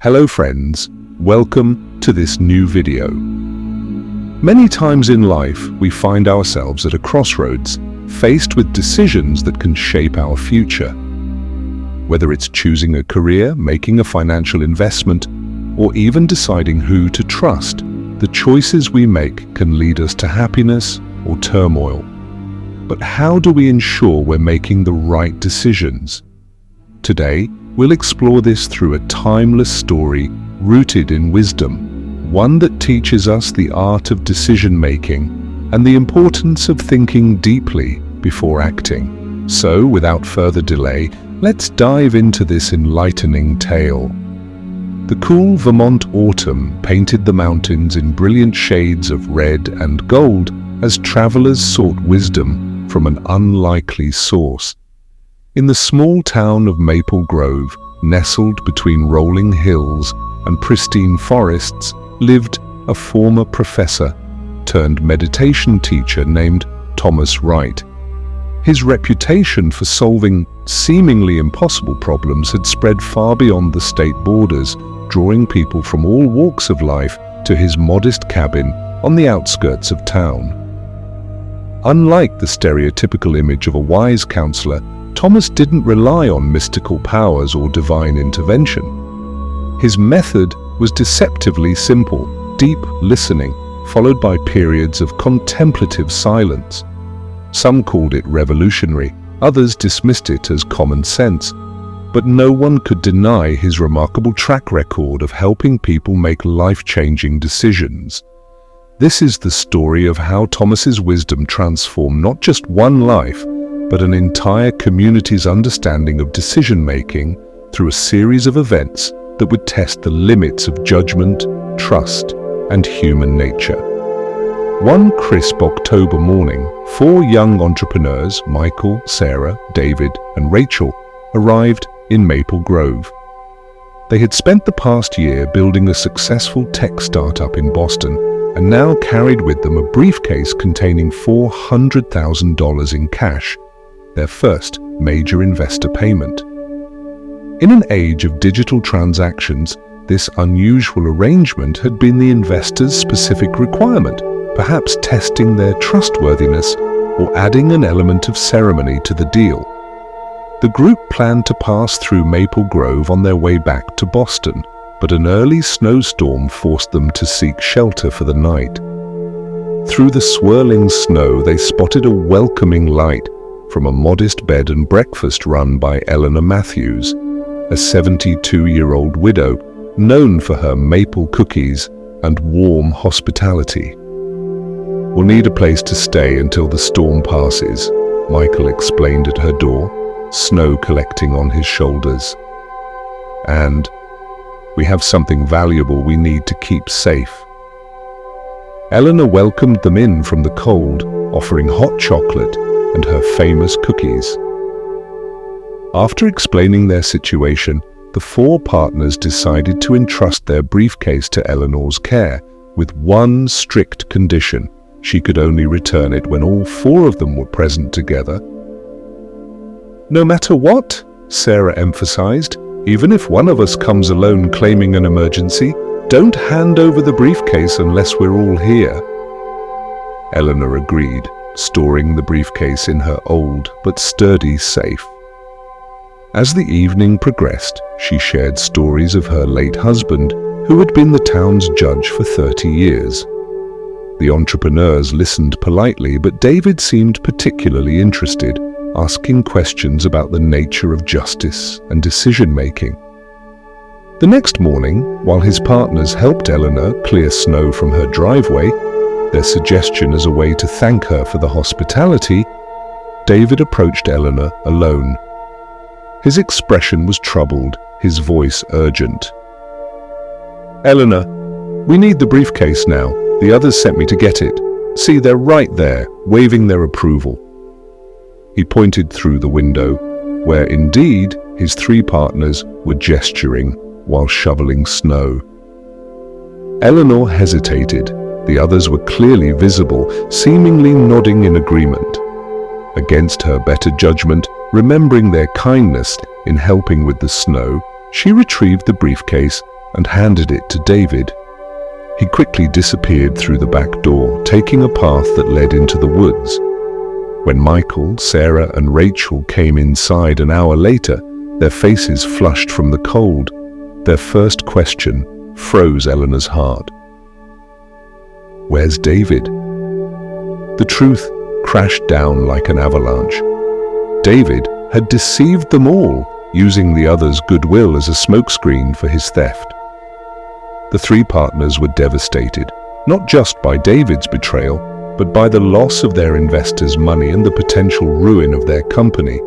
Hello friends, welcome to this new video. Many times in life we find ourselves at a crossroads, faced with decisions that can shape our future. Whether it's choosing a career, making a financial investment, or even deciding who to trust, the choices we make can lead us to happiness or turmoil. But how do we ensure we're making the right decisions? Today, we'll explore this through a timeless story rooted in wisdom, one that teaches us the art of decision-making and the importance of thinking deeply before acting. So, without further delay, let's dive into this enlightening tale. The cool Vermont autumn painted the mountains in brilliant shades of red and gold as travelers sought wisdom from an unlikely source. In the small town of Maple Grove, nestled between rolling hills and pristine forests, lived a former professor turned meditation teacher named Thomas Wright. His reputation for solving seemingly impossible problems had spread far beyond the state borders, drawing people from all walks of life to his modest cabin on the outskirts of town. Unlike the stereotypical image of a wise counselor, Thomas didn't rely on mystical powers or divine intervention. His method was deceptively simple: deep listening, followed by periods of contemplative silence. Some called it revolutionary, others dismissed it as common sense. But no one could deny his remarkable track record of helping people make life-changing decisions. This is the story of how Thomas's wisdom transformed not just one life, but an entire community's understanding of decision-making through a series of events that would test the limits of judgment, trust, and human nature. One crisp October morning, 4 young entrepreneurs, Michael, Sarah, David, and Rachel, arrived in Maple Grove. They had spent the past year building a successful tech startup in Boston and now carried with them a briefcase containing $400,000 in cash, their first major investor payment. In an age of digital transactions, this unusual arrangement had been the investor's specific requirement, perhaps testing their trustworthiness or adding an element of ceremony to the deal. The group planned to pass through Maple Grove on their way back to Boston, but an early snowstorm forced them to seek shelter for the night. Through the swirling snow, they spotted a welcoming light from a modest bed and breakfast run by Eleanor Matthews, a 72-year-old widow known for her maple cookies and warm hospitality. "We'll need a place to stay until the storm passes," Michael explained at her door, snow collecting on his shoulders. "And we have something valuable we need to keep safe." Eleanor welcomed them in from the cold, offering hot chocolate and her famous cookies. After explaining their situation, the 4 partners decided to entrust their briefcase to Eleanor's care, with one strict condition: she could only return it when all 4 of them were present together. "No matter what," Sarah emphasized, "even if one of us comes alone claiming an emergency, don't hand over the briefcase unless we're all here." Eleanor agreed, storing the briefcase in her old but sturdy safe. As the evening progressed, she shared stories of her late husband, who had been the town's judge for 30 years. The entrepreneurs listened politely, but David seemed particularly interested, asking questions about the nature of justice and decision-making. The next morning, while his partners helped Eleanor clear snow from her driveway, their suggestion as a way to thank her for the hospitality, David approached Eleanor alone. His expression was troubled, his voice urgent. "Eleanor, we need the briefcase now. The others sent me to get it. See, they're right there, waving their approval." He pointed through the window, where indeed his 3 partners were gesturing while shoveling snow. Eleanor hesitated. The others were clearly visible, seemingly nodding in agreement. Against her better judgment, remembering their kindness in helping with the snow, she retrieved the briefcase and handed it to David. He quickly disappeared through the back door, taking a path that led into the woods. When Michael, Sarah, and Rachel came inside an hour later, their faces flushed from the cold. Their first question froze Eleanor's heart. "Where's David?" The truth crashed down like an avalanche. David had deceived them all, using the others' goodwill as a smokescreen for his theft. The three partners were devastated, not just by David's betrayal, but by the loss of their investors' money and the potential ruin of their company.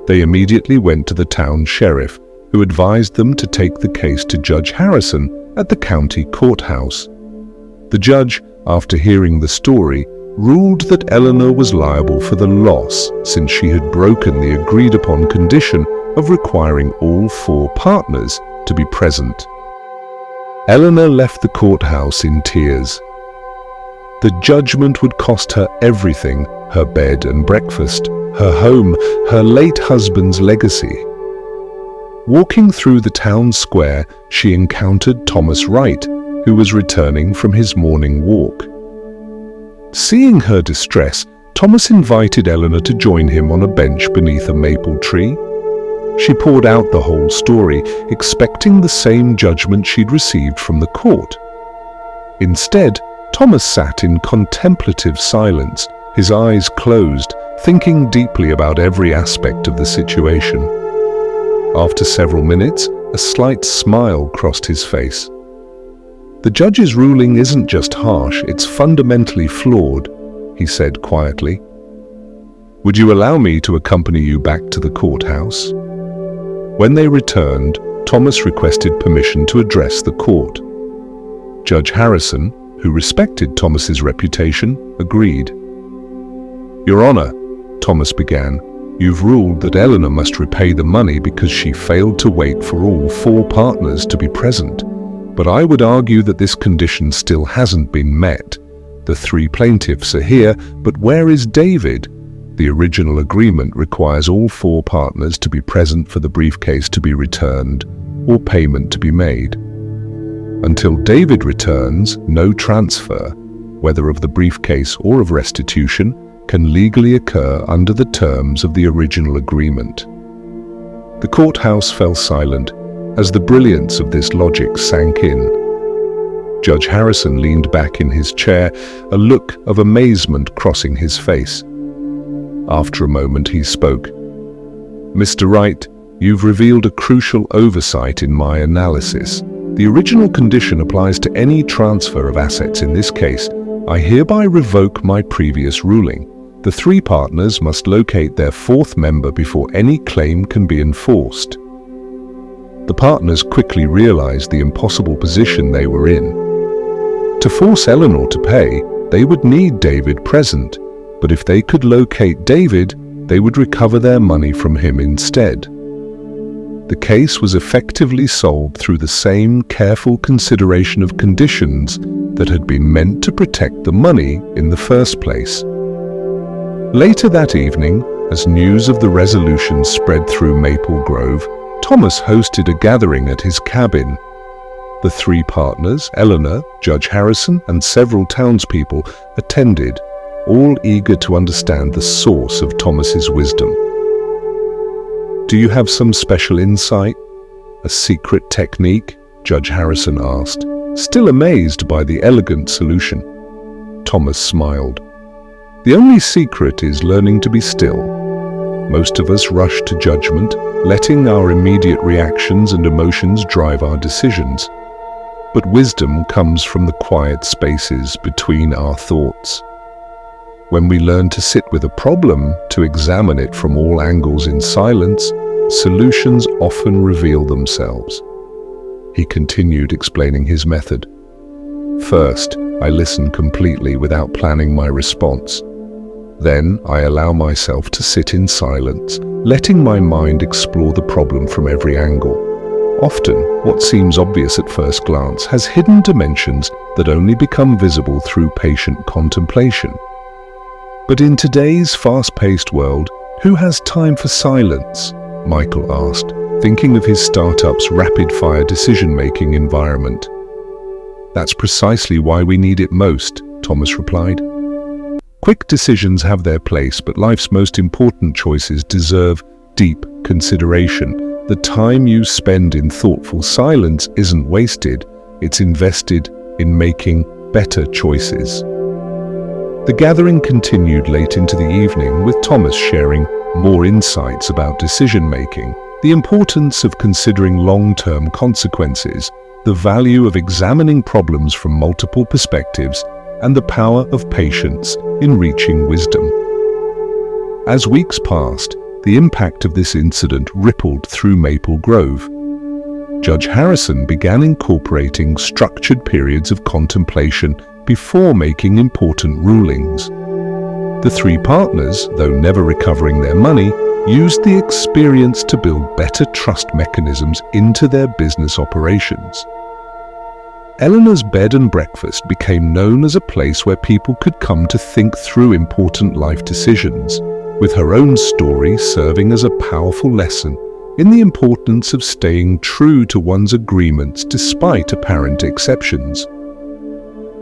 They immediately went to the town sheriff, who advised them to take the case to Judge Harrison at the county courthouse. The judge, after hearing the story, ruled that Eleanor was liable for the loss since she had broken the agreed-upon condition of requiring all four partners to be present. Eleanor left the courthouse in tears. The judgment would cost her everything: her bed and breakfast, her home, her late husband's legacy. Walking through the town square, she encountered Thomas Wright, who was returning from his morning walk. Seeing her distress, Thomas invited Eleanor to join him on a bench beneath a maple tree. She poured out the whole story, expecting the same judgment she'd received from the court. Instead, Thomas sat in contemplative silence, his eyes closed, thinking deeply about every aspect of the situation. After several minutes, a slight smile crossed his face. "The judge's ruling isn't just harsh, it's fundamentally flawed," he said quietly. "Would you allow me to accompany you back to the courthouse?" When they returned, Thomas requested permission to address the court. Judge Harrison, who respected Thomas's reputation, agreed. "Your Honor," Thomas began, "you've ruled that Eleanor must repay the money because she failed to wait for all four partners to be present. But I would argue that this condition still hasn't been met. The three plaintiffs are here, but where is David? The original agreement requires all four partners to be present for the briefcase to be returned or payment to be made. Until David returns, no transfer, whether of the briefcase or of restitution, can legally occur under the terms of the original agreement." The courthouse fell silent as the brilliance of this logic sank in. Judge Harrison leaned back in his chair, a look of amazement crossing his face. After a moment he spoke. "Mr. Wright, you've revealed a crucial oversight in my analysis. The original condition applies to any transfer of assets in this case. I hereby revoke my previous ruling. The three partners must locate their fourth member before any claim can be enforced." The partners quickly realized the impossible position they were in. To force Eleanor to pay, they would need David present, but if they could locate David, they would recover their money from him instead. The case was effectively solved through the same careful consideration of conditions that had been meant to protect the money in the first place. Later that evening, as news of the resolution spread through Maple Grove, Thomas hosted a gathering at his cabin. The three partners, Eleanor, Judge Harrison, and several townspeople, attended, all eager to understand the source of Thomas's wisdom. "Do you have some special insight? A secret technique?" Judge Harrison asked, still amazed by the elegant solution. Thomas smiled. "The only secret is learning to be still. Most of us rush to judgment, letting our immediate reactions and emotions drive our decisions. But wisdom comes from the quiet spaces between our thoughts. When we learn to sit with a problem, to examine it from all angles in silence, solutions often reveal themselves." He continued explaining his method. "First, I listen completely without planning my response. Then I allow myself to sit in silence, letting my mind explore the problem from every angle. Often, what seems obvious at first glance has hidden dimensions that only become visible through patient contemplation. But in today's fast-paced world, who has time for silence?" Michael asked, thinking of his startup's rapid-fire decision-making environment. "That's precisely why we need it most," Thomas replied. "Quick decisions have their place, but life's most important choices deserve deep consideration. The time you spend in thoughtful silence isn't wasted, it's invested in making better choices." The gathering continued late into the evening, with Thomas sharing more insights about decision-making, the importance of considering long-term consequences, the value of examining problems from multiple perspectives, and the power of patience in reaching wisdom. As weeks passed, the impact of this incident rippled through Maple Grove. Judge Harrison began incorporating structured periods of contemplation before making important rulings. The three partners, though never recovering their money, used the experience to build better trust mechanisms into their business operations. Eleanor's bed and breakfast became known as a place where people could come to think through important life decisions, with her own story serving as a powerful lesson in the importance of staying true to one's agreements despite apparent exceptions.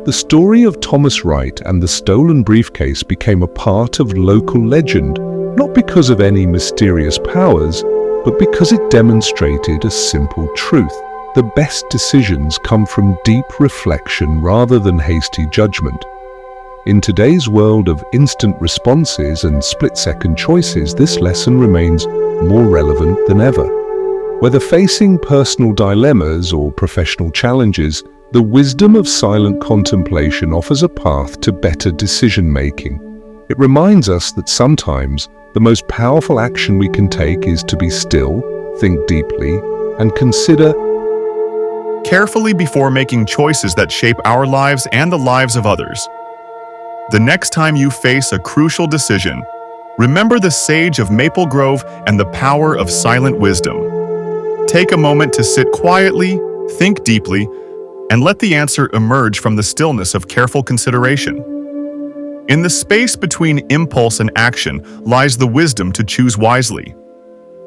The story of Thomas Wright and the stolen briefcase became a part of local legend, not because of any mysterious powers, but because it demonstrated a simple truth. The best decisions come from deep reflection rather than hasty judgment. In today's world of instant responses and split-second choices, this lesson remains more relevant than ever. Whether facing personal dilemmas or professional challenges, the wisdom of silent contemplation offers a path to better decision-making. It reminds us that sometimes the most powerful action we can take is to be still, think deeply, and consider carefully before making choices that shape our lives and the lives of others. The next time you face a crucial decision, remember the sage of Maple Grove and the power of silent wisdom. Take a moment to sit quietly, think deeply, and let the answer emerge from the stillness of careful consideration. In the space between impulse and action lies the wisdom to choose wisely.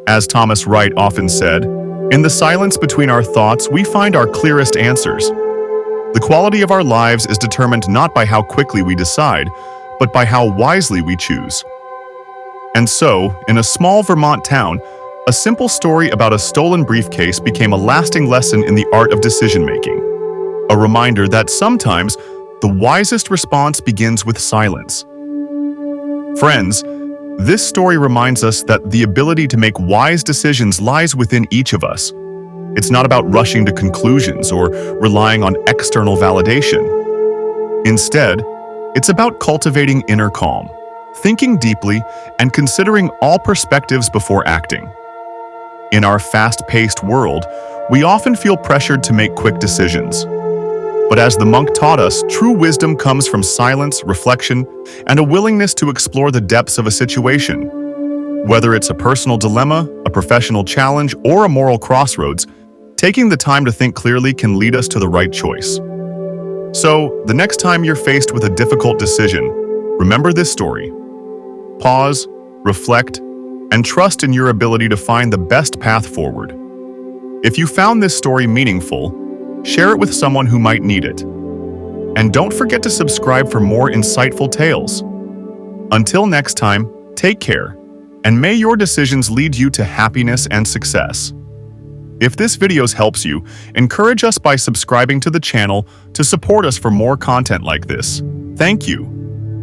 As Thomas Wright often said, "In the silence between our thoughts, we find our clearest answers." The quality of our lives is determined not by how quickly we decide, but by how wisely we choose. And so, in a small Vermont town, a simple story about a stolen briefcase became a lasting lesson in the art of decision-making. A reminder that sometimes the wisest response begins with silence. Friends, this story reminds us that the ability to make wise decisions lies within each of us. It's not about rushing to conclusions or relying on external validation. Instead, it's about cultivating inner calm, thinking deeply, and considering all perspectives before acting. In our fast-paced world, we often feel pressured to make quick decisions. But as the monk taught us, true wisdom comes from silence, reflection, and a willingness to explore the depths of a situation. Whether it's a personal dilemma, a professional challenge, or a moral crossroads, taking the time to think clearly can lead us to the right choice. So, the next time you're faced with a difficult decision, remember this story. Pause, reflect, and trust in your ability to find the best path forward. If you found this story meaningful, share it with someone who might need it. And don't forget to subscribe for more insightful tales. Until next time, take care, and may your decisions lead you to happiness and success. If this video helps you, encourage us by subscribing to the channel to support us for more content like this. Thank you.